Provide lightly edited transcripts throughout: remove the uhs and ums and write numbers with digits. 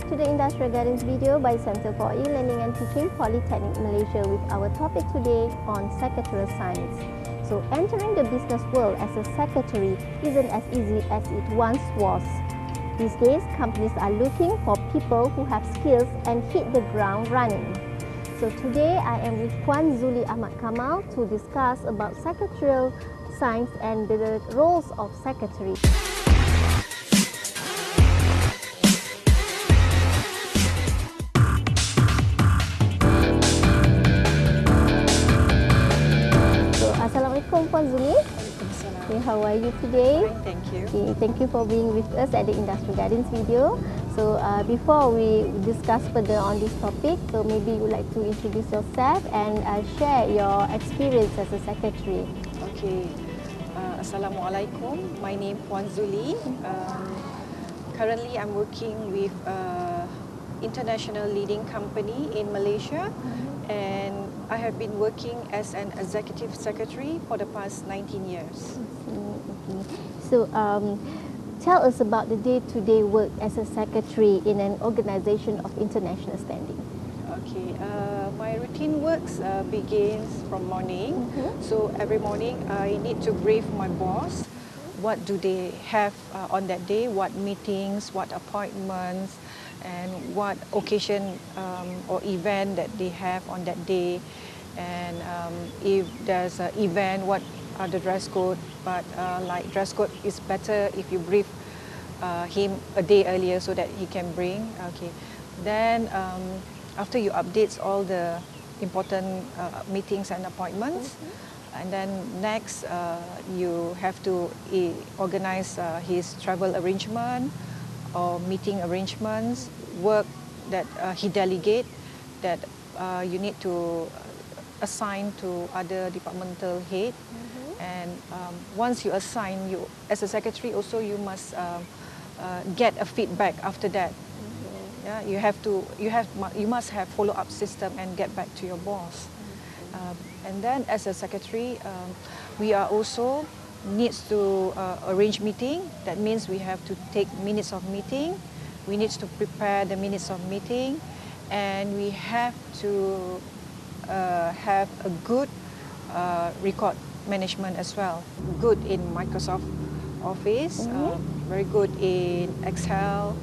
back to the Industrial Guidance video by Center for E-Learning and Teaching Polytechnic Malaysia with our topic today on Secretarial Science. So entering the business world as a secretary isn't as easy as it once was. These days, companies are looking for people who have skills and hit the ground running. So today I am with Puan Zuli Ahmad Kamal to discuss about Secretarial Science and the roles of secretary. Assalamualaikum Puan Zuli. Okay, how are you today? Fine, thank you. Okay, thank you for being with us at the Industrial Guidance video. So before we discuss further on this topic, so maybe you would like to introduce yourself and share your experience as a secretary. Okay, Assalamualaikum. My name is Puan Zuli. Currently, I'm working with international leading company in Malaysia, and I have been working as an executive secretary for the past 19 years. Okay. So tell us about the day-to-day work as a secretary in an organization of international standing. Okay, my routine works begins from morning. So every morning I need to brief my boss. What do they have on that day? What meetings? What appointments? And what occasion or event that they have on that day, and if there's an event, what are the dress code. But like dress code is better if you brief him a day earlier so that he can bring. Okay, then after you update all the important meetings and appointments, and then next you have to organize his travel arrangement or meeting arrangements, work that he delegate that you need to assign to other departmental head. And once you assign, you as a secretary also you must get a feedback after that. Yeah, you must have follow-up system and get back to your boss. And then as a secretary, we are also needs to arrange meeting. That means we have to take minutes of meeting. We need to prepare the minutes of meeting, and we have to have a good record management as well. Good in Microsoft Office, very good in Excel,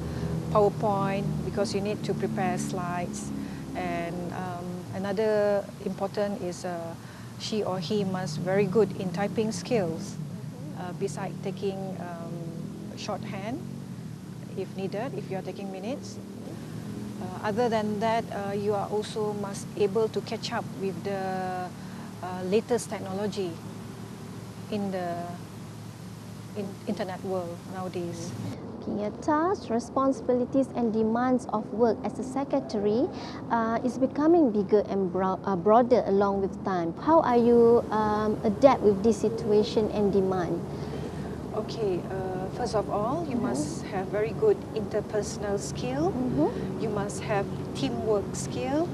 PowerPoint, because you need to prepare slides. And another important is she or he must very good in typing skills. Besides taking shorthand, if needed, if you are taking minutes. Other than that, you are also must able to catch up with the latest technology in the internet world nowadays. Your tasks, responsibilities and demands of work as a secretary is becoming bigger and broader along with time. How are you adapt with this situation and demand? Okay, first of all, you must have very good interpersonal skill. You must have teamwork skill.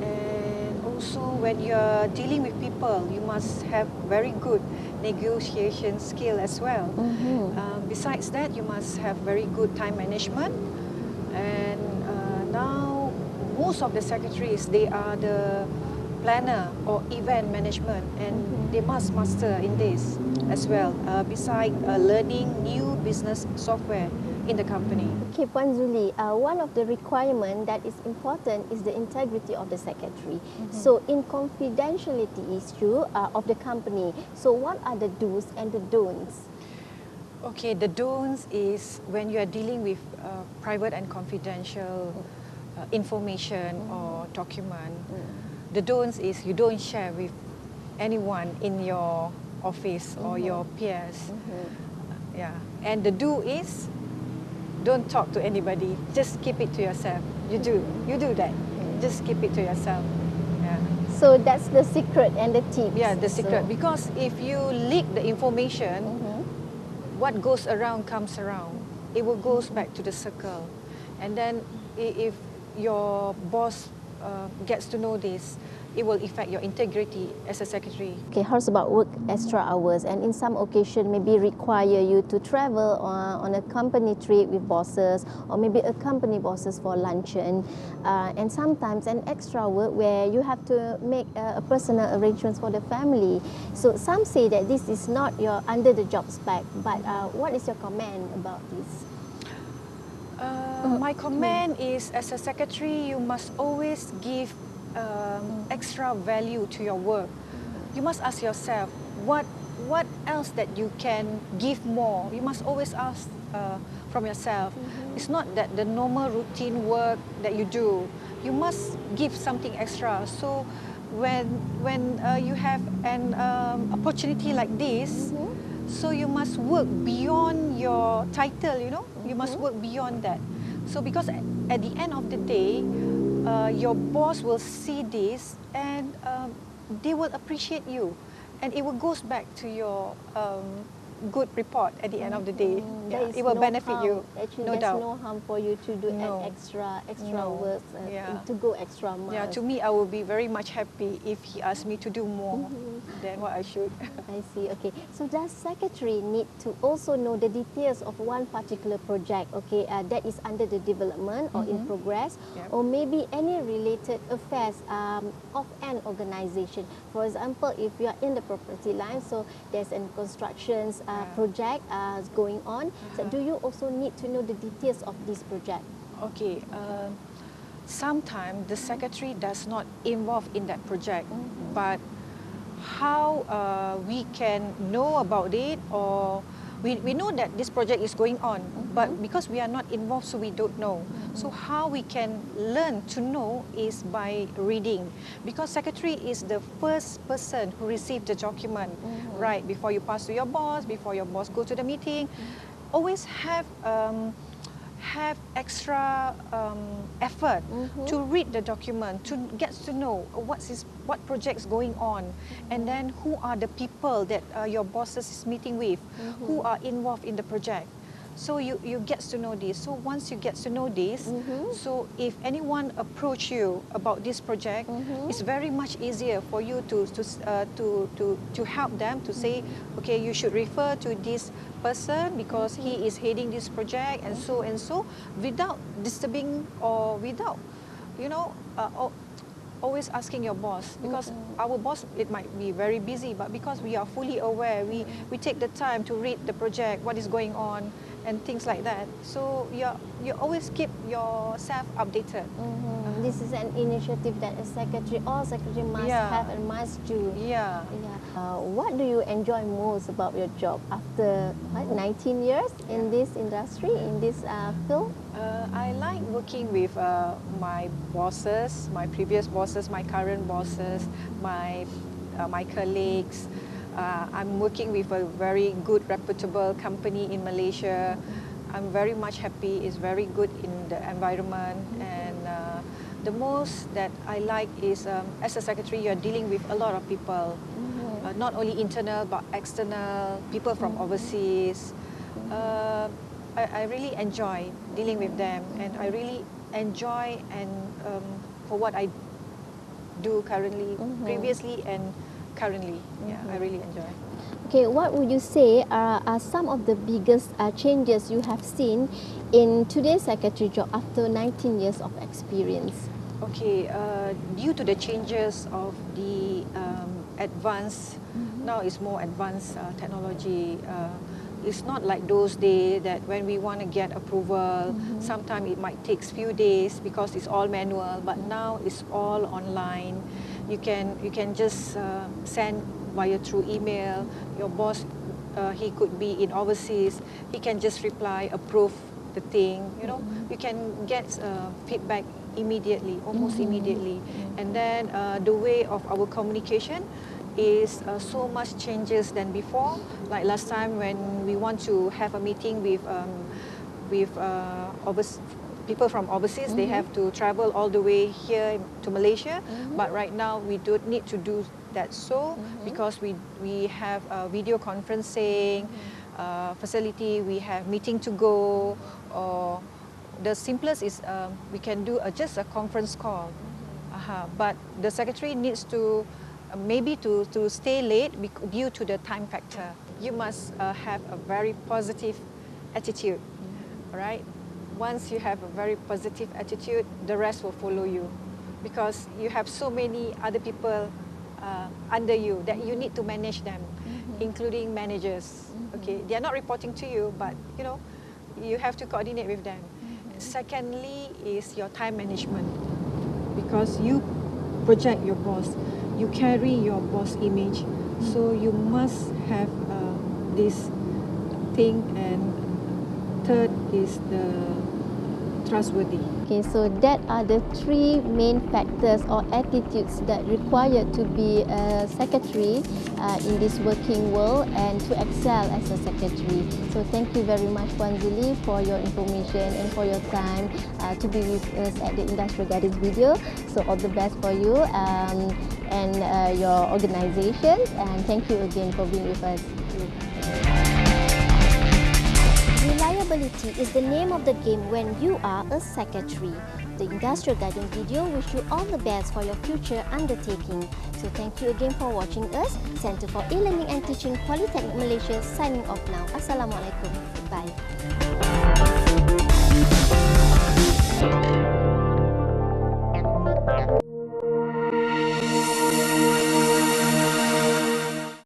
And also when you're dealing with people, you must have very good negotiation skill as well. Besides that, you must have very good time management. And now, most of the secretaries, they are the planner or event management, and they must master in this as well. Besides learning new business software in the company. Okay, Puan Zuli, one of the requirements that is important is the integrity of the secretary. So in confidentiality issue of the company, so what are the do's and the don'ts? Okay, the don'ts is when you are dealing with private and confidential information or document. The don'ts is you don't share with anyone in your office or your peers. Yeah, and the do is don't talk to anybody. Just keep it to yourself. You do that. Just keep it to yourself. Yeah. So that's the secret and the tip. Yeah, the secret. Because if you leak the information, what goes around comes around. It will goes back to the circle, and then if your boss gets to know this, it will affect your integrity as a secretary. Okay, how's about work extra hours, and in some occasion maybe require you to travel on a company trip with bosses, or maybe accompany bosses for luncheon, and sometimes an extra work where you have to make a personal arrangements for the family. So some say that this is not your under the job spec, but what is your comment about this? My comment is, as a secretary, you must always give extra value to your work. You must ask yourself, what else that you can give more? You must always ask from yourself. It's not that the normal routine work that you do. You must give something extra. So when you have an opportunity like this, so you must work beyond your title, you know. You must work beyond that. So because at the end of the day, your boss will see this, and they will appreciate you, and it will goes back to your good report at the end of the day. Yeah, it will benefit you. Actually, no there's doubt. no harm for you to do an extra work, to go extra miles. Yeah, to me, I will be very much happy if he asked me to do more than what I should. I see. Okay. So does secretary need to also know the details of one particular project? Okay, that is under the development or in progress, or maybe any related affairs of an organization. For example, if you are in the property line, so there's a construction project going on. So do you also need to know the details of this project? Okay. Sometimes the secretary does not involve in that project, but how we can know about it, or we know that this project is going on, but because we are not involved, so we don't know. So how we can learn to know is by reading, because secretary is the first person who received the document, right, before you pass to your boss, before your boss go to the meeting. Always have extra effort to read the document, to get to know what project's going on, and then who are the people that your bosses is meeting with, who are involved in the project. So you get to know this. So once you get to know this, so if anyone approach you about this project, it's very much easier for you to help them, to say, okay, you should refer to this person because he is heading this project, and so, without disturbing, or without, you know, always asking your boss, because our boss, it might be very busy, but because we are fully aware, we take the time to read the project, what is going on, and things like that. So you always keep yourself updated. This is an initiative that all secretary must have and must do. What do you enjoy most about your job after 19 years in this industry, in this field? I like working with my bosses, my previous bosses, my current bosses, my colleagues. I'm working with a very good, reputable company in Malaysia. I'm very much happy. It's very good in the environment, and the most that I like is, as a secretary, you're dealing with a lot of people, not only internal but external, people from overseas. I really enjoy dealing with them, and I really enjoy for what I do currently, previously and currently. I really enjoy. Okay, what would you say are some of the biggest changes you have seen in today's secretary job after 19 years of experience? Okay, due to the changes of the advanced, now it's more advanced technology. It's not like those days that when we want to get approval, sometimes it might take few days because it's all manual, but now it's all online. You can just send through email. Your boss, he could be in overseas, he can just reply, approve the thing, you know. You can get feedback immediately, almost immediately. And then the way of our communication is so much changes than before. Like last time when we want to have a meeting with people from overseas, they have to travel all the way here to Malaysia. But right now we don't need to do that, because we have video conferencing facility, we have meeting to go, or the simplest is we can do just a conference call. But the secretary needs to maybe to stay late due to the time factor. You must have a very positive attitude, right? Once you have a very positive attitude, the rest will follow you, because you have so many other people under you that you need to manage them, including managers. Okay, they are not reporting to you, but you know, you have to coordinate with them. Secondly is your time management, because you project your boss, you carry your boss image, so you must have this thing. And third is the trustworthy. Okay, so that are the three main factors or attitudes that required to be a secretary in this working world and to excel as a secretary. So thank you very much, Puan Zili, for your information and for your time to be with us at the Industrial Gardens video. So all the best for you and your organisation, and thank you again for being with us. Reliability is the name of the game when you are a secretary. The Industrial Garden video wish you all the best for your future undertaking. So thank you again for watching us. Center for E-Learning and Teaching, Polytechnic Malaysia signing off now. Assalamualaikum. Bye.